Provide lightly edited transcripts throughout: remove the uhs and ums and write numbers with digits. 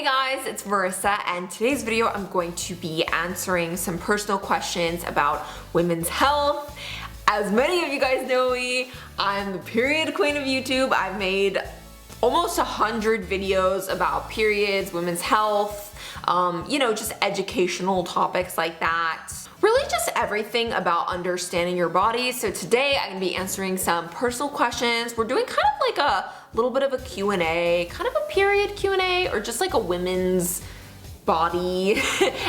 guys, it's Marissa, and today's video I'm going to be answering some personal questions about women's health. As many of you guys know me, I'm the period queen of YouTube. I've made almost 100 videos about periods, women's health, just educational topics like that. Really just everything about understanding your body. So today I'm gonna be answering some personal questions. We're doing kind of like a little bit of a Q&A, kind of a period Q&A, or just like a women's body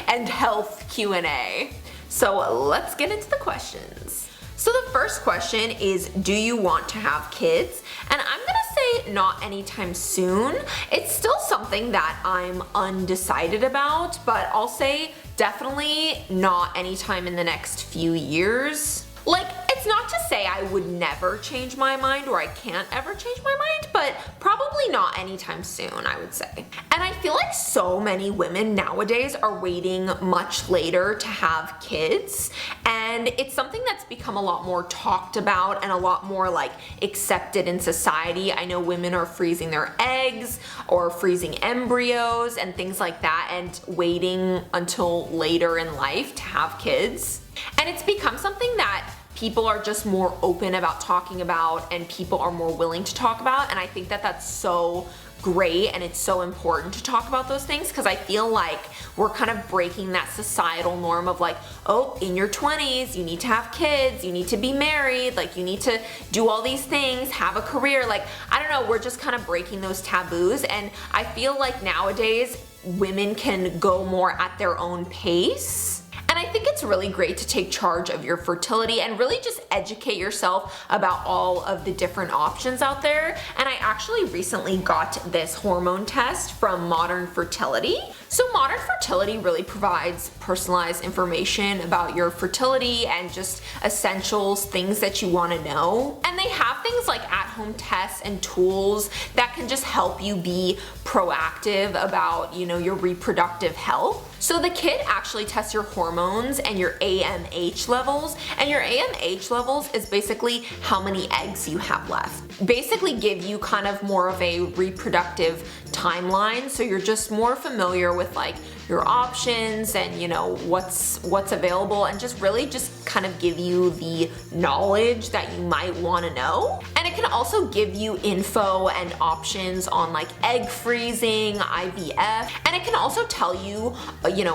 and health Q&A. So let's get into the questions. So the first question is, do you want to have kids? And I'm gonna say not anytime soon. It's still something that I'm undecided about, but I'll say definitely not anytime in the next few years. Like, it's not to say I would never change my mind or I can't ever change my mind, but probably not anytime soon, I would say. And I feel like so many women nowadays are waiting much later to have kids, and it's something that's become a lot more talked about and a lot more like accepted in society. I know women are freezing their eggs or freezing embryos and things like that and waiting until later in life to have kids. And it's become something that people are just more open about talking about and people are more willing to talk about, and I think that that's so great and it's so important to talk about those things, because I feel like we're kind of breaking that societal norm of like, oh, in your 20s you need to have kids, you need to be married, like you need to do all these things, have a career. Like, I don't know, we're just kind of breaking those taboos, and I feel like nowadays women can go more at their own pace. And I think it's really great to take charge of your fertility and really just educate yourself about all of the different options out there. And I actually recently got this hormone test from Modern Fertility. So Modern Fertility really provides personalized information about your fertility and just essentials, things that you want to know. And they have things like at-home tests and tools that can just help you be proactive about, your reproductive health. So the kit actually tests your hormones and your AMH levels, and your AMH levels is basically how many eggs you have left. Basically give you kind of more of a reproductive timeline, so you're just more familiar with like your options and what's available, and just really just kind of give you the knowledge that you might want to know. And it can also give you info and options on like egg freezing, IVF, and it can also tell you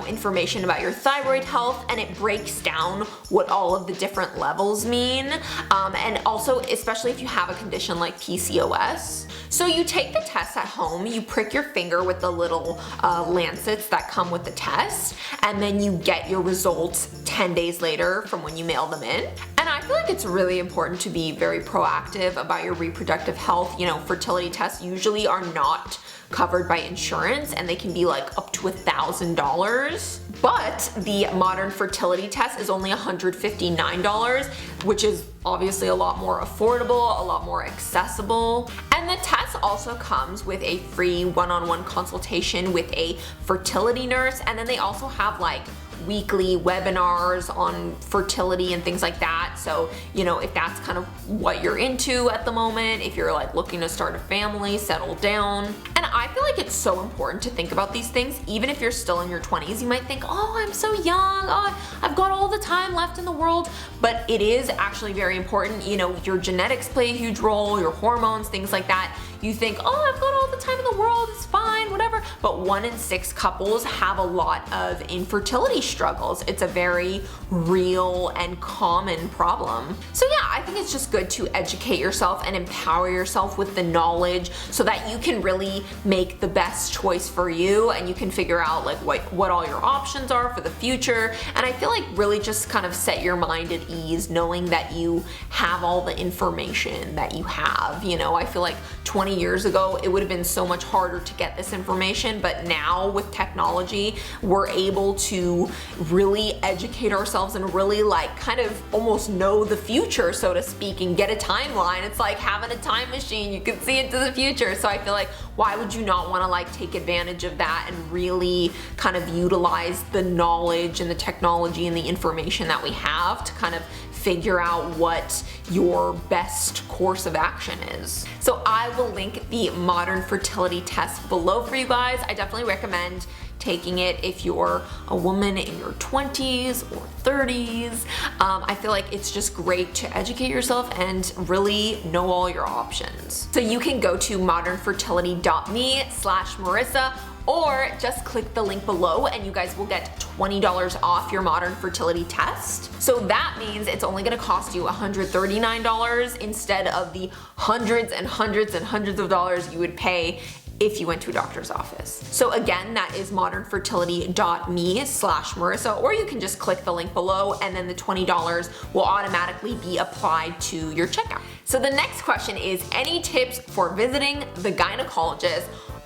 information about your thyroid health, and it breaks down what all of the different levels mean, and also especially if you have a condition like PCOS. So you take the test at home, you prick your finger with the little lancets that come with the test, and then you get your results 10 days later from when you mail them in. And I feel like it's really important to be very proactive about your reproductive health. Fertility tests usually are not covered by insurance, and they can be like up to $1,000. But the Modern Fertility test is only $159, which is obviously a lot more affordable, a lot more accessible. And the test also comes with a free one-on-one consultation with a fertility nurse, and then they also have like weekly webinars on fertility and things like that. So, if that's kind of what you're into at the moment, if you're like looking to start a family, settle down. And I feel like it's so important to think about these things, even if you're still in your 20s. You might think, oh, I'm so young, oh, I've got all the time left in the world. But it is actually very important. Your genetics play a huge role, your hormones, things like that. You think, oh, I've got all the time in the world, it's fine, whatever. But 1 in 6 couples have a lot of infertility struggles. It's a very real and common problem. So yeah, I think it's just good to educate yourself and empower yourself with the knowledge so that you can really make the best choice for you, and you can figure out like what all your options are for the future. And I feel like really just kind of set your mind at ease knowing that you have all the information that you have. I feel like 20 years ago it would have been so much harder to get this information, but now with technology we're able to really educate ourselves and really like kind of almost know the future, so to speak, and get a timeline. It's like having a time machine, you can see into the future. So I feel like, why would you not want to like take advantage of that and really kind of utilize the knowledge and the technology and the information that we have to kind of figure out what your best course of action is. So I will link the modern fertility test below for you guys. I definitely recommend taking it if you're a woman in your 20s or 30s. I feel like it's just great to educate yourself and really know all your options. So you can go to modernfertility.me/Marissa, or just click the link below and you guys will get $20 off your modern fertility test. So that means it's only gonna cost you $139 instead of the hundreds and hundreds and hundreds of dollars you would pay if you went to a doctor's office. So again, that is modernfertility.me/Marissa, or you can just click the link below and then the $20 will automatically be applied to your checkout. So the next question is, any tips for visiting the gynecologist?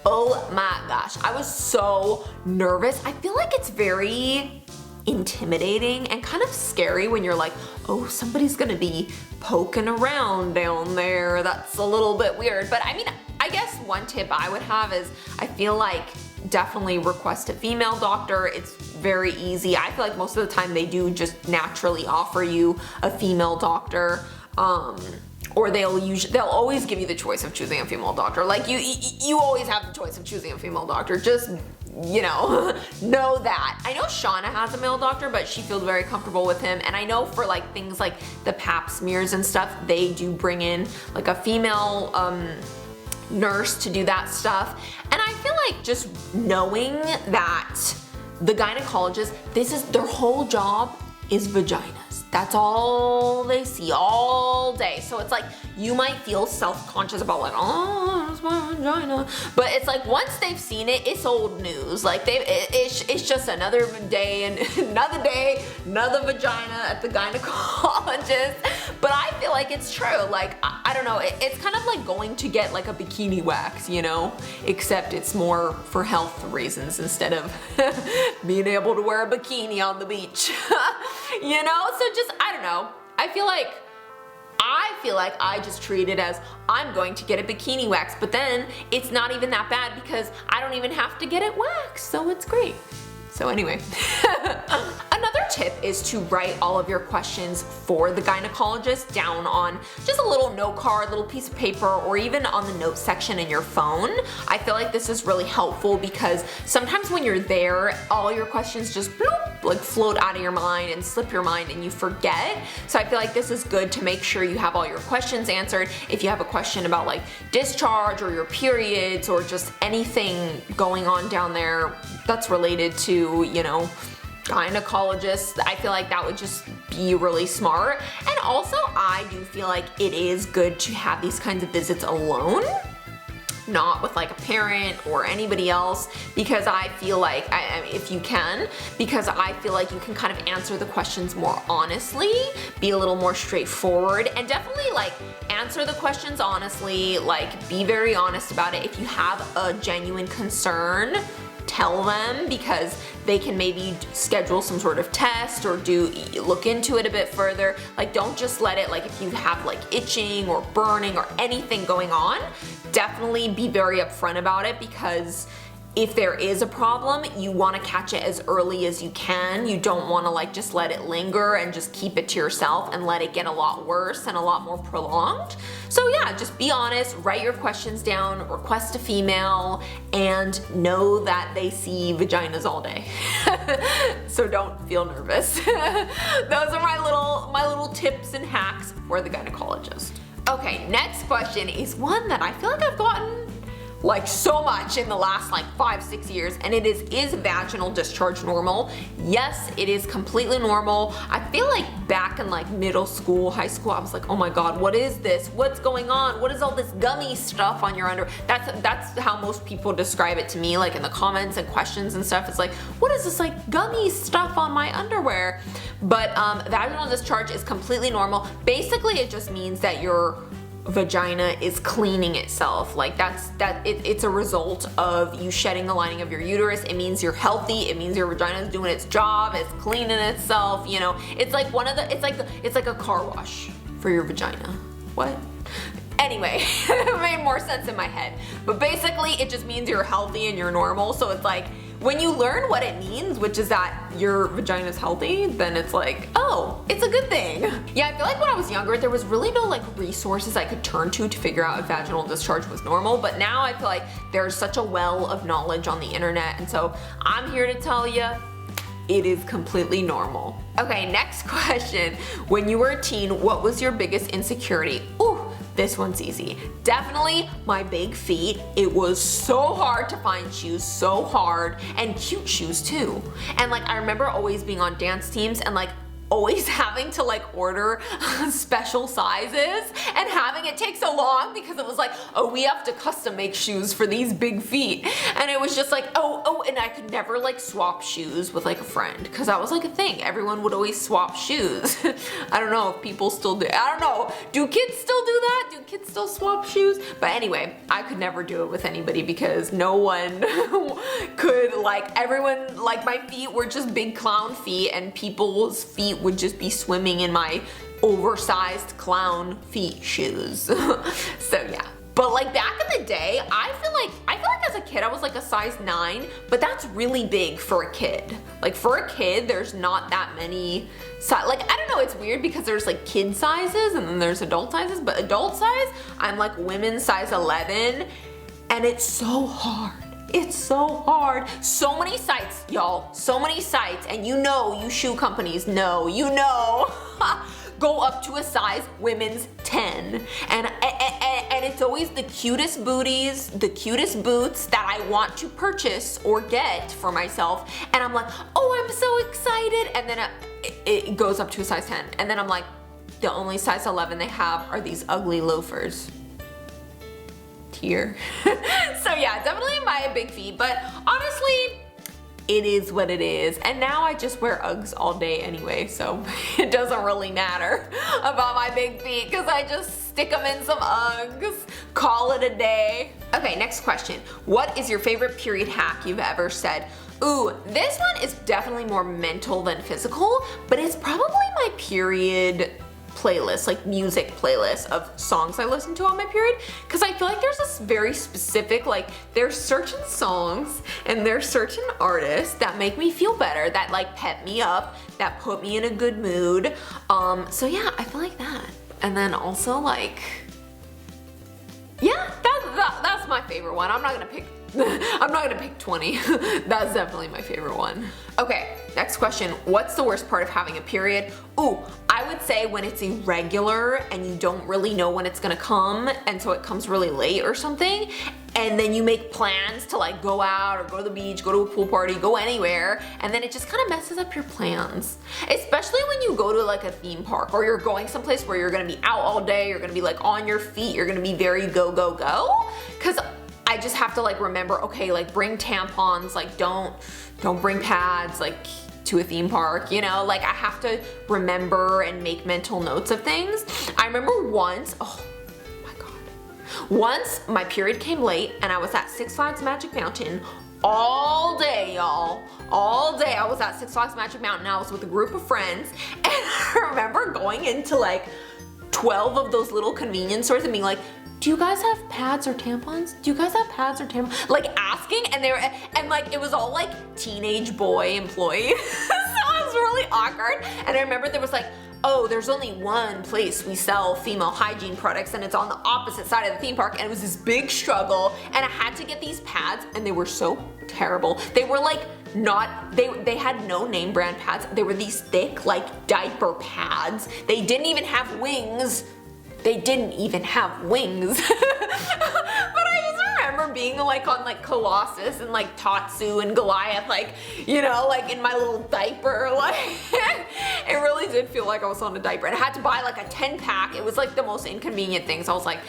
Oh my gosh, I was so nervous. I feel like it's very intimidating and kind of scary when you're like, oh, somebody's gonna be poking around down there. That's a little bit weird. But I mean, I guess one tip I would have is, I feel like definitely request a female doctor. It's very easy. I feel like most of the time they do just naturally offer you a female doctor. Or they'll always give you the choice of choosing a female doctor. Like you always have the choice of choosing a female doctor. Just, you know, know that. I know Shauna has a male doctor, but she feels very comfortable with him. And I know for like things like the pap smears and stuff, they do bring in like a female nurse to do that stuff. And I feel like just knowing that the gynecologist, their whole job is vaginas. That's all they see all day. So it's like, you might feel self-conscious about like, oh, that's my vagina. But it's like, once they've seen it, it's old news. Like it's just another day and another vagina at the gynecologist. But I feel like it's true. Like, I don't know, it's kind of like going to get like a bikini wax, you know? Except it's more for health reasons instead of being able to wear a bikini on the beach. You know? So just, I don't know. I feel like I just treat it as, I'm going to get a bikini wax, but then it's not even that bad because I don't even have to get it waxed, so it's great. So anyway, another tip is to write all of your questions for the gynecologist down on just a little note card, little piece of paper, or even on the note section in your phone. I feel like this is really helpful because sometimes when you're there, all your questions just bloop, like float out of your mind and slip your mind and you forget. So I feel like this is good to make sure you have all your questions answered. If you have a question about like discharge or your periods or just anything going on down there that's related to, you know, gynecologists, I feel like that would just be really smart. And also, I do feel like it is good to have these kinds of visits alone, not with like a parent or anybody else, because I feel like, if you can, because I feel like you can kind of answer the questions more honestly, be a little more straightforward, and definitely like answer the questions honestly, like be very honest about it. If you have a genuine concern, tell them, because they can maybe schedule some sort of test or look into it a bit further. Like, don't just let it, like if you have like itching or burning or anything going on, definitely be very upfront about it, because if there is a problem, you want to catch it as early as you can. You don't want to like just let it linger and just keep it to yourself and let it get a lot worse and a lot more prolonged. So yeah, just be honest, write your questions down, request a female, and know that they see vaginas all day. So don't feel nervous. Those are my little tips and hacks for the gynecologist. Okay, next question is one that I feel like I've gotten like so much in the last like 5-6 years, and it is vaginal discharge normal? Yes, it is completely normal. I feel like back in like middle school, high school, I was like, oh my god, what is this? What's going on? What is all this gummy stuff on your underwear? That's how most people describe it to me, like in the comments and questions and stuff. It's like, what is this like gummy stuff on my underwear? But vaginal discharge is completely normal. Basically, it just means that your vagina is cleaning itself. Like it's a result of you shedding the lining of your uterus. It means you're healthy. It means your vagina is doing its job. It's cleaning itself. You know, it's like it's like a car wash for your vagina. What? Anyway, it made more sense in my head. But basically, it just means you're healthy and you're normal. So it's like, when you learn what it means, which is that your vagina is healthy, then it's like, oh, it's a good thing. Yeah, I feel like when I was younger, there was really no like resources I could turn to figure out if vaginal discharge was normal, but now I feel like there's such a well of knowledge on the internet, and so I'm here to tell you, it is completely normal. Okay, next question. When you were a teen, what was your biggest insecurity? Ooh, this one's easy. Definitely my big feet. It was so hard to find shoes, so hard, and cute shoes too. And like, I remember always being on dance teams and like, always having to like order special sizes and having it take so long because it was like, oh, we have to custom make shoes for these big feet. And it was just like, oh, and I could never like swap shoes with like a friend because that was like a thing. Everyone would always swap shoes. I don't know if people still do. I don't know. Do kids still do that? Do kids still swap shoes? But anyway, I could never do it with anybody because no one could, like, everyone, like my feet were just big clown feet and people's feet would just be swimming in my oversized clown feet shoes. So yeah. But like back in the day, I feel like as a kid I was like a size 9, but that's really big for a kid. Like for a kid, there's not that many like, I don't know, it's weird because there's like kid sizes and then there's adult sizes, but adult size, I'm like women's size 11, and it's so hard. It's so hard. So many sites, y'all. So many sites, and you know, you shoe companies know, you know, go up to a size women's 10. And it's always the cutest booties, the cutest boots that I want to purchase or get for myself. And I'm like, oh, I'm so excited. And then it goes up to a size 10. And then I'm like, the only size 11 they have are these ugly loafers. Here. So yeah, definitely my big feet, but honestly, it is what it is. And now I just wear Uggs all day anyway, so it doesn't really matter about my big feet because I just stick them in some Uggs, call it a day. Okay, next question. What is your favorite period hack you've ever said? Ooh, this one is definitely more mental than physical, but it's probably my period playlist, like music playlist of songs I listen to on my period, because I feel like there's this very specific, like there's certain songs and there's certain artists that make me feel better, that like pep me up, that put me in a good mood. So yeah, I feel like that. And then also like, yeah, that's my favorite one. I'm not gonna pick 20. That's definitely my favorite one. Okay, next question. What's the worst part of having a period? Ooh, I would say when it's irregular and you don't really know when it's gonna come, and so it comes really late or something, and then you make plans to like go out or go to the beach, go to a pool party, go anywhere, and then it just kind of messes up your plans. Especially when you go to like a theme park or you're going someplace where you're gonna be out all day, you're gonna be like on your feet, you're gonna be very go, go, go. Cause I just have to like remember, okay, like bring tampons, like don't bring pads, like to a theme park, you know, like I have to remember and make mental notes of things. I remember once, oh my God. Once my period came late and I was at Six Flags Magic Mountain all day, y'all. All day I was at Six Flags Magic Mountain. I was with a group of friends and I remember going into like 12 of those little convenience stores and being like, do you guys have pads or tampons? Do you guys have pads or tampons? Like asking, and like it was all like teenage boy employees. So it was really awkward. And I remember there was like, oh, there's only one place we sell female hygiene products and it's on the opposite side of the theme park, and it was this big struggle, and I had to get these pads and they were so terrible. They were like they had no name brand pads. They were these thick like diaper pads. They didn't even have wings. They didn't even have wings. But I just remember being like on like Colossus and like Tatsu and Goliath, like, you know, like in my little diaper, like it really did feel like I was on a diaper, and I had to buy like a 10-pack. It was like the most inconvenient thing. So I was like,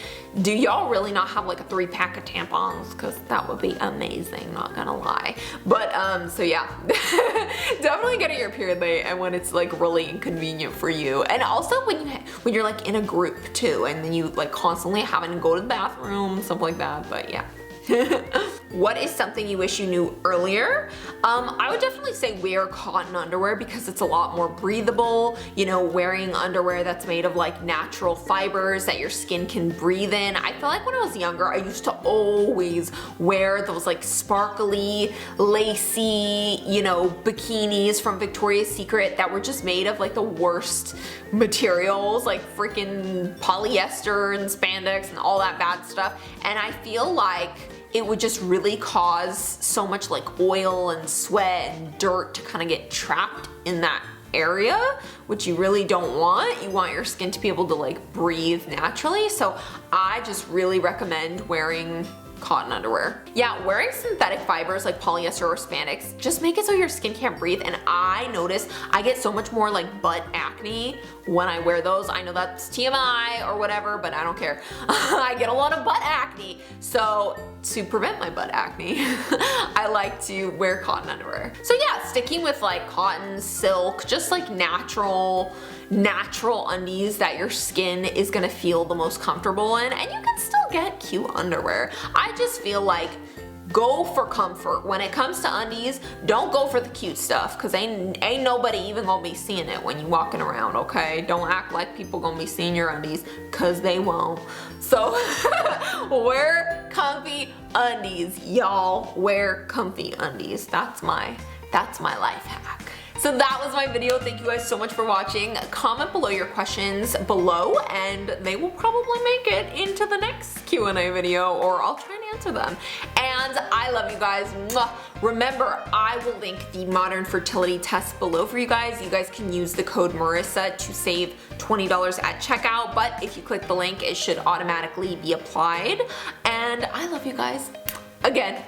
do y'all really not have like a 3-pack of tampons? Cause that would be amazing, not gonna lie. But so yeah, definitely getting your period late and when it's like really inconvenient for you. And also when you're like in a group too, and then you like constantly having to go to the bathroom, stuff like that, but yeah. what is something you wish you knew earlier? I would definitely say wear cotton underwear because it's a lot more breathable. You know, wearing underwear that's made of like natural fibers that your skin can breathe in. I feel like when I was younger, I used to always wear those like sparkly, lacy, you know, bikinis from Victoria's Secret that were just made of like the worst materials, like freaking polyester and spandex and all that bad stuff. And I feel like it would just really cause so much like oil and sweat and dirt to kind of get trapped in that area, which you really don't want. You want your skin to be able to like breathe naturally. So I just really recommend wearing cotton underwear. Yeah, wearing synthetic fibers like polyester or spandex just make it so your skin can't breathe, and I notice I get so much more like butt acne when I wear those. I know that's TMI or whatever, but I don't care. I get a lot of butt acne, so to prevent my butt acne, I like to wear cotton underwear. So yeah, sticking with like cotton, silk, just like natural undies that your skin is gonna feel the most comfortable in, and you can still get cute underwear. I just feel like go for comfort. When it comes to undies, don't go for the cute stuff, cause ain't nobody even gonna be seeing it when you walking around, okay? Don't act like people gonna be seeing your undies, cause they won't. So wear comfy undies, y'all. Wear comfy undies. That's my life hack. So that was my video. Thank you guys so much for watching. Comment below your questions below and they will probably make it into the next Q&A video, or I'll try and answer them. And I love you guys. Mwah. Remember, I will link the modern fertility test below for you guys. You guys can use the code Marissa to save $20 at checkout, but if you click the link, it should automatically be applied. And I love you guys. Again,